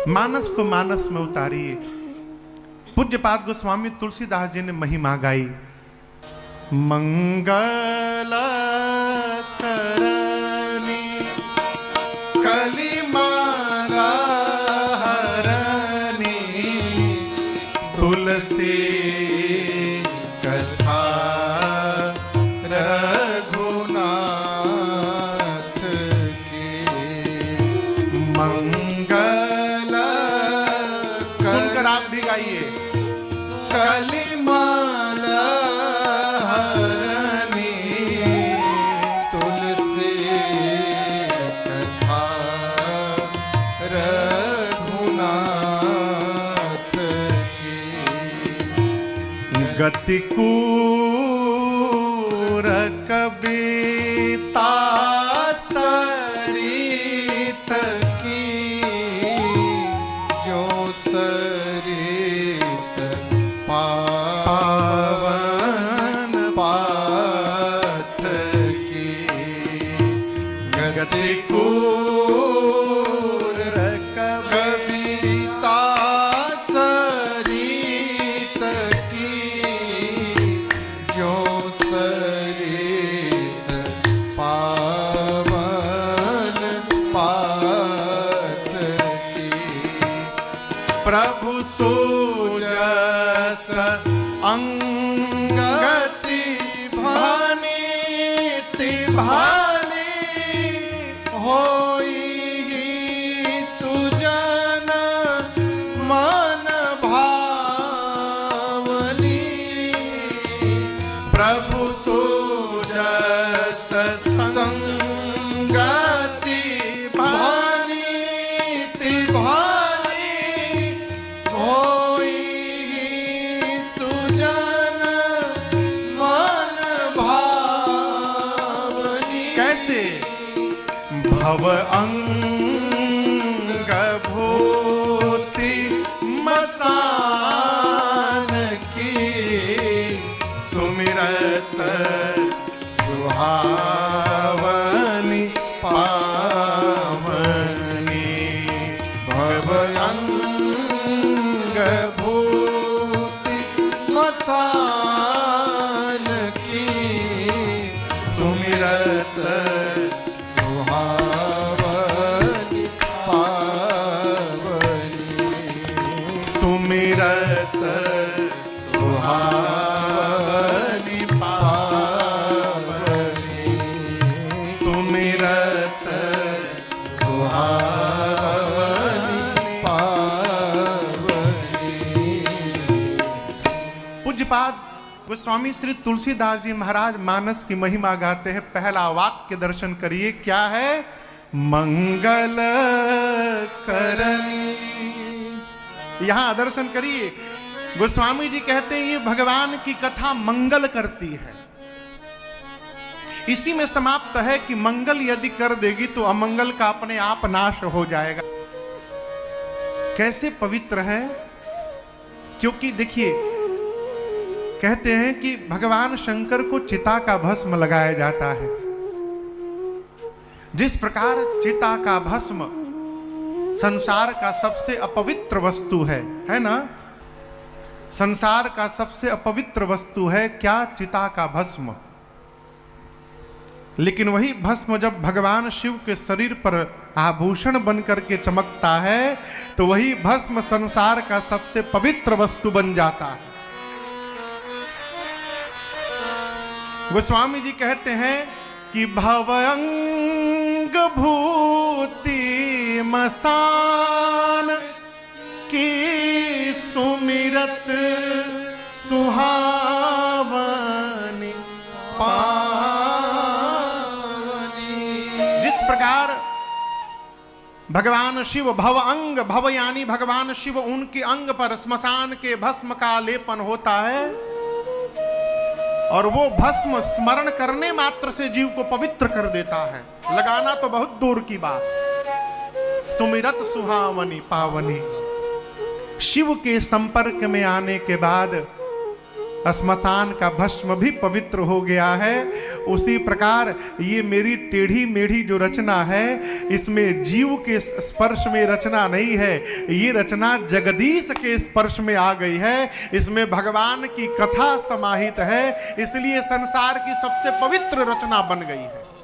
मानस को मानस में उतारिए। पूज्यपाद गोस्वामी तुलसीदास जी ने महिमा गाई। मंगल करनी कलिमाला हरनी तुलसी कथा रघुनाथ की। मंगल सुनकर आप भी गाइए। कलिमाला हरनी तुलसी कथा रघुनाथ की। गति कूर कविता सरित की जो सरित पावन पाथ की। गति कूर कविता सरित की जो सरित पावन पाथ की। प्रभु सुजस अंगति भानीति भानी होई सुजन मन भावनी। प्रभु सुजस संगति भानीति भानी होई सुजन मन भावनी। कैसे? भव अंग भूति मसान की सुमिरत सुहावनी पावनी। भव अंग भूति मसान की सुमिरत सुहावनी पावनी। सुमिरत सुहावनी पावनी। सुमिरत सुहावनी पावनी। पूज्यपाद गोस्वामी श्री तुलसीदास जी महाराज मानस की महिमा गाते हैं। पहला वाक्य दर्शन करिए, क्या है? मंगल करनी। यहां दर्शन करिए। गोस्वामी जी कहते हैं ये भगवान की कथा मंगल करती है। इसी में समाप्त है कि मंगल यदि कर देगी तो अमंगल का अपने आप नाश हो जाएगा। कैसे पवित्र है? क्योंकि देखिए कहते हैं कि भगवान शंकर को चिता का भस्म लगाया जाता है। जिस प्रकार चिता का भस्म संसार का सबसे अपवित्र वस्तु है ना? संसार का सबसे अपवित्र वस्तु है क्या? चिता का भस्म। लेकिन वही भस्म जब भगवान शिव के शरीर पर आभूषण बन करके चमकता है तो वही भस्म संसार का सबसे पवित्र वस्तु बन जाता है। गोस्वामी जी कहते हैं कि भवंग भूति मसान की सुमिरत सुहावनी पावनी। जिस प्रकार भगवान शिव भव अंग, भव यानी भगवान शिव, उनके अंग पर श्मशान के भस्म का लेपन होता है और वो भस्म स्मरण करने मात्र से जीव को पवित्र कर देता है। लगाना तो बहुत दूर की बात। सुमिरत सुहावनी पावनी। शिव के संपर्क में आने के बाद श्मशान का भस्म भी पवित्र हो गया है। उसी प्रकार ये मेरी टेढ़ी मेढ़ी जो रचना है, इसमें जीव के स्पर्श में रचना नहीं है, ये रचना जगदीश के स्पर्श में आ गई है। इसमें भगवान की कथा समाहित है, इसलिए संसार की सबसे पवित्र रचना बन गई है।